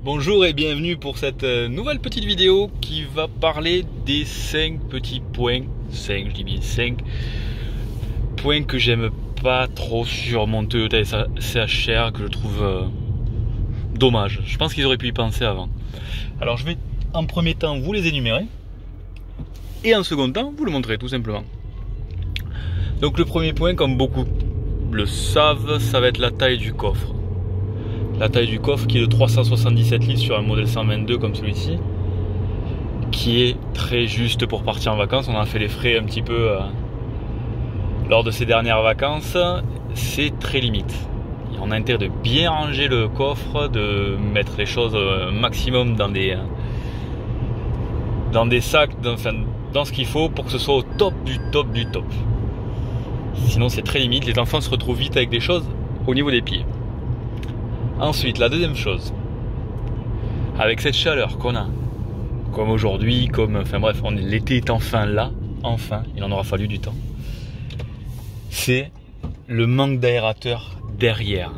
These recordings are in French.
Bonjour et bienvenue pour cette nouvelle petite vidéo qui va parler des 5 petits points, 5, je dis bien 5 points que j'aime pas trop sur mon Toyota CHR, que je trouve dommage. Je pense qu'ils auraient pu y penser avant. Alors je vais en premier temps vous les énumérer et en second temps vous le montrer tout simplement. Donc le premier point, comme beaucoup le savent, ça va être la taille du coffre. La taille du coffre qui est de 377 litres sur un modèle 122 comme celui-ci, qui est très juste pour partir en vacances. On a fait les frais un petit peu lors de ces dernières vacances. C'est très limite. Et on a intérêt de bien ranger le coffre, de mettre les choses maximum dans des sacs, dans ce qu'il faut pour que ce soit au top du top du top. Sinon c'est très limite, les enfants se retrouvent vite avec des choses au niveau des pieds. Ensuite, la deuxième chose, avec cette chaleur qu'on a, comme aujourd'hui, enfin bref, l'été est enfin là, enfin, il en aura fallu du temps, c'est le manque d'aérateur derrière.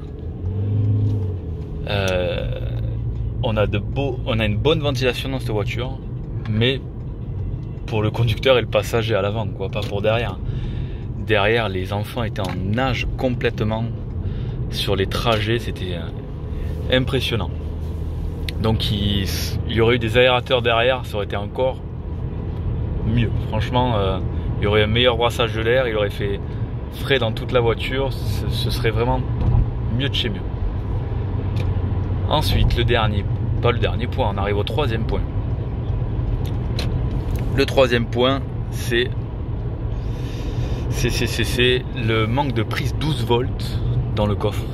On a une bonne ventilation dans cette voiture, mais pour le conducteur et le passager à l'avant, quoi, pas pour derrière. Derrière, les enfants étaient en nage complètement sur les trajets, c'était impressionnant. Donc il y aurait eu des aérateurs derrière, ça aurait été encore mieux. Franchement, il y aurait un meilleur brassage de l'air, il aurait fait frais dans toute la voiture, ce serait vraiment mieux de chez mieux. Ensuite, pas le dernier point, on arrive au troisième point. Le troisième point, c'est le manque de prise 12 volts dans le coffre.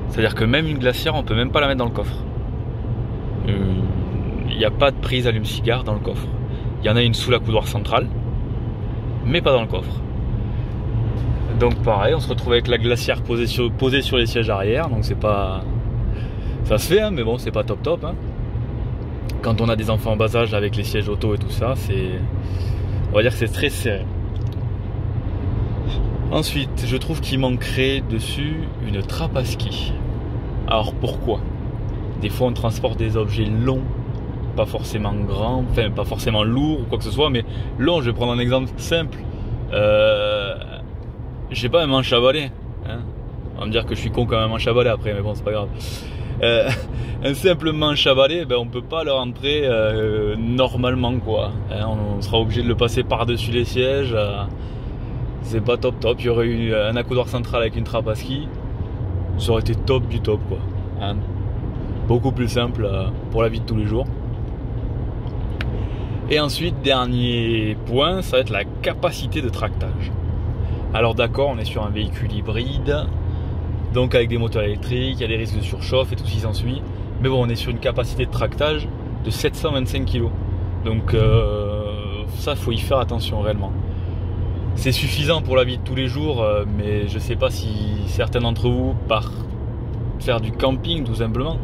C'est-à-dire que même une glacière, on peut même pas la mettre dans le coffre. Il n'y a pas de prise allume-cigare dans le coffre. Il y en a une sous la coudoir centrale, mais pas dans le coffre. Donc pareil, on se retrouve avec la glacière posée sur les sièges arrière. Donc c'est pas... Ça se fait, hein, mais bon, c'est pas top top. Hein. Quand on a des enfants en bas âge avec les sièges auto et tout ça, on va dire que c'est très serré. Ensuite, je trouve qu'il manquerait dessus une trappe à ski. Alors pourquoi? Des fois on transporte des objets longs, pas forcément grands, enfin pas forcément lourds ou quoi que ce soit, mais long. Je vais prendre un exemple simple. J'ai pas un manche à balai. Hein, on va me dire que je suis con comme un manche à balai après, mais bon, c'est pas grave. Un simple manche à balai, on peut pas le rentrer normalement, quoi. Hein, on sera obligé de le passer par-dessus les sièges. C'est pas top top. Il y aurait eu un accoudoir central avec une trappe à ski, ça aurait été top du top, quoi. Hein, beaucoup plus simple pour la vie de tous les jours. Et ensuite, dernier point, ça va être la capacité de tractage. Alors d'accord, on est sur un véhicule hybride, donc avec des moteurs électriques, il y a des risques de surchauffe et tout ce qui s'ensuit. Mais bon, on est sur une capacité de tractage de 725 kg. Donc ça, faut y faire attention réellement. C'est suffisant pour la vie de tous les jours, mais je sais pas si certains d'entre vous partent faire du camping tout simplement.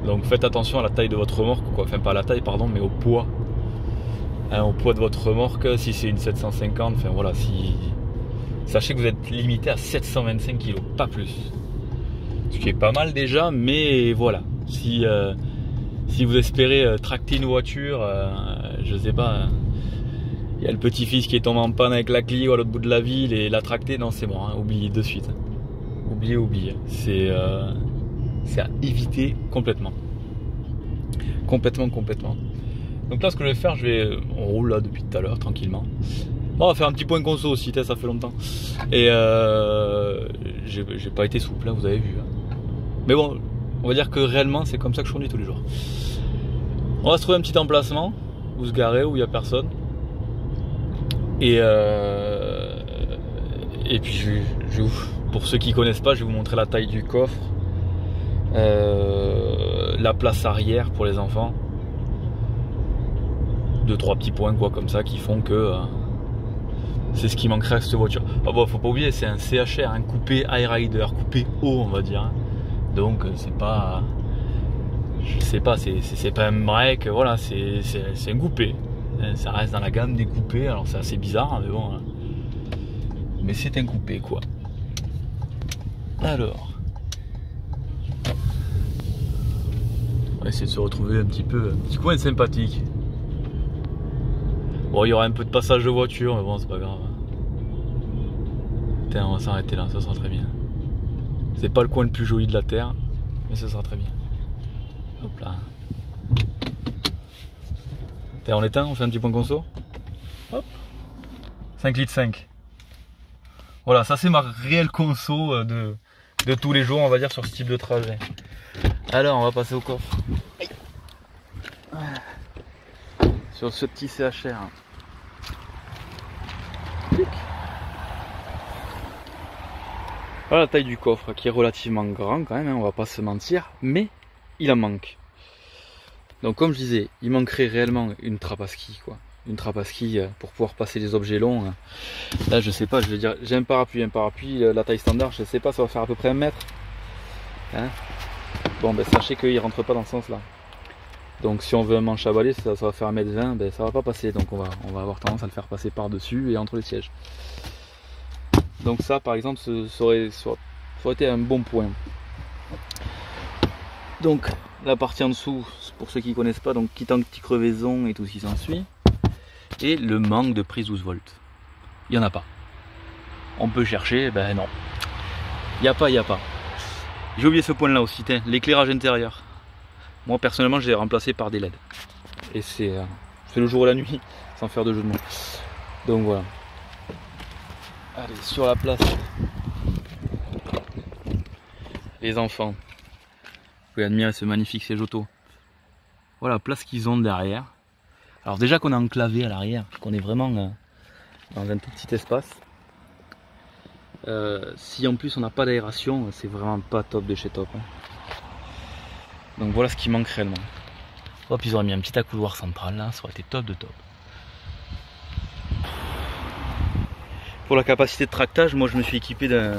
Donc faites attention à la taille de votre remorque, quoi. Enfin pas à la taille, pardon, mais au poids. Hein, au poids de votre remorque, si c'est une 750, enfin voilà, sachez que vous êtes limité à 725 kg, pas plus. Ce qui est pas mal déjà, mais voilà. Si vous espérez tracter une voiture, je sais pas... Il y a le petit-fils qui est tombé en panne avec la Clio à l'autre bout de la ville et l'a tracté. Non, c'est bon, hein, oubliez de suite. Oubliez. C'est à éviter complètement. Complètement. Donc là, ce que je vais faire, on roule là depuis tout à l'heure, tranquillement. Bon, on va faire un petit point conso aussi, ça fait longtemps. Et j'ai pas été souple, là, vous avez vu. Hein. Mais bon, on va dire que réellement, c'est comme ça que je conduis tous les jours. On va se trouver un petit emplacement où se garer, où il n'y a personne. Et puis pour ceux qui connaissent pas, je vais vous montrer la taille du coffre, la place arrière pour les enfants, 2-3 petits points quoi comme ça qui font que c'est ce qui manquerait à cette voiture. Ah bon, faut pas oublier, c'est un CHR, un coupé High Rider, coupé haut on va dire. Donc c'est pas, je sais pas, c'est pas un break, voilà, c'est un coupé. Ça reste dans la gamme des coupés, alors c'est assez bizarre, mais bon. Mais c'est un coupé, quoi. Alors, va essayer de se retrouver un petit coin sympathique. Bon, il y aura un peu de passage de voiture, mais bon, c'est pas grave. Tiens, on va s'arrêter là, ça sera très bien. C'est pas le coin le plus joli de la terre, mais ça sera très bien. Hop là. Tiens, on éteint, on fait un petit point conso. Hop. 5 litres 5. Voilà, ça c'est ma réelle conso de tous les jours, on va dire, sur ce type de trajet. Alors, on va passer au coffre. Sur ce petit CHR. Voilà la taille du coffre qui est relativement grand quand même, hein, on va pas se mentir, mais il en manque. Donc comme je disais, il manquerait réellement une trappe à ski, quoi. Une trappe à ski pour pouvoir passer les objets longs. Là je sais pas, je vais dire, j'ai un parapluie, la taille standard, je sais pas, ça va faire à peu près 1 mètre. Hein, bon ben sachez qu'il rentre pas dans ce sens là. Donc si on veut un manche à balai, ça va faire 1m20, ben ça va pas passer, donc on va avoir tendance à le faire passer par dessus et entre les sièges. Donc ça par exemple ça aurait été un bon point. Donc la partie en dessous, pour ceux qui ne connaissent pas, donc kit anti-crevaison et tout ce qui s'ensuit. Et le manque de prise 12 volts. Il n'y en a pas. On peut chercher, ben non. Il n'y a pas. J'ai oublié ce point là aussi, l'éclairage intérieur. Moi personnellement je l'ai remplacé par des LED. Et c'est le jour et la nuit, sans faire de jeu de mots. Donc voilà. Allez, sur la place. Les enfants. Vous pouvez admirer ce magnifique siège auto. Voilà la place qu'ils ont derrière. Alors déjà qu'on est enclavé à l'arrière, qu'on est vraiment dans un tout petit espace. Si en plus on n'a pas d'aération, c'est vraiment pas top de chez top. Hein. Donc voilà ce qui manque réellement. Hop, ils auraient mis un petit accoudoir central là, ça aurait été top de top. Pour la capacité de tractage, moi je me suis équipé d'un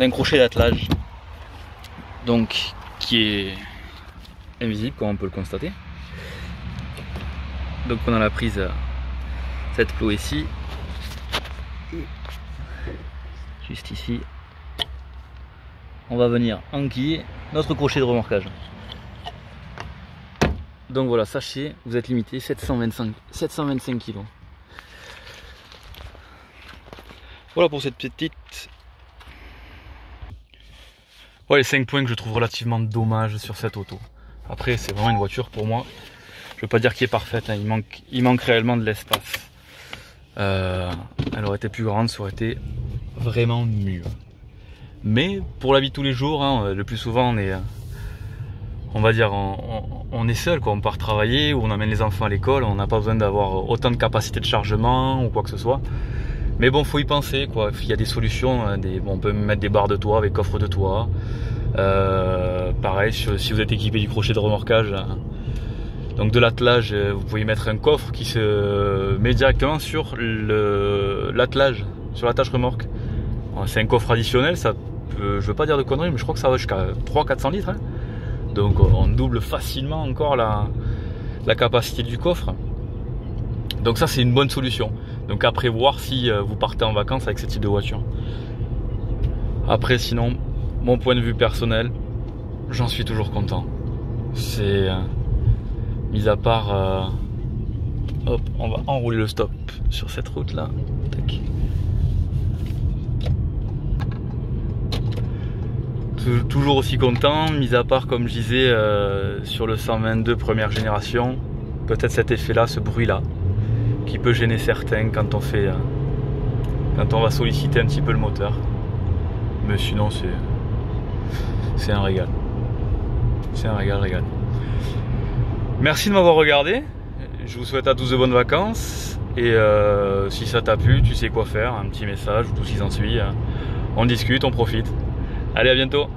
crochet d'attelage. Donc qui est invisible comme on peut le constater. Donc on a la prise cette ploie ici, juste ici. On va venir enquiller notre crochet de remorquage. Donc voilà, sachez, vous êtes limité 725 kg. Voilà pour cette petite. Ouais, les 5 points que je trouve relativement dommages sur cette auto. Après, c'est vraiment une voiture pour moi. Je veux pas dire qu'elle est parfaite, hein. Il manque réellement de l'espace. Elle aurait été plus grande, ça aurait été vraiment mieux. Mais pour la vie de tous les jours, hein, le plus souvent on est, on va dire, on est seul, quoi. On part travailler ou on amène les enfants à l'école, on n'a pas besoin d'avoir autant de capacité de chargement ou quoi que ce soit. Mais bon, faut y penser, quoi. Il y a des solutions, hein, on peut mettre des barres de toit avec coffre de toit. Pareil, si vous êtes équipé du crochet de remorquage, donc de l'attelage, vous pouvez mettre un coffre qui se met directement sur l'attelage, sur l'attache remorque. C'est un coffre additionnel, ça peut, je veux pas dire de conneries, mais je crois que ça va jusqu'à 300-400 litres. Hein. Donc on double facilement encore la capacité du coffre. Donc ça c'est une bonne solution. Donc à prévoir si vous partez en vacances avec ce type de voiture. Après sinon, mon point de vue personnel, j'en suis toujours content. C'est mis à part hop, on va enrouler le stop sur cette route là. Tac. Toujours aussi content, mis à part comme je disais sur le 122 première génération, peut-être cet effet là, ce bruit là, qui peut gêner certains quand on fait quand on va solliciter un petit peu le moteur. Mais sinon c'est un régal. C'est un régal. Merci de m'avoir regardé. Je vous souhaite à tous de bonnes vacances. Et si ça t'a plu, tu sais quoi faire. Un petit message ou tout ce qui s'ensuit. On discute, on profite. Allez, à bientôt.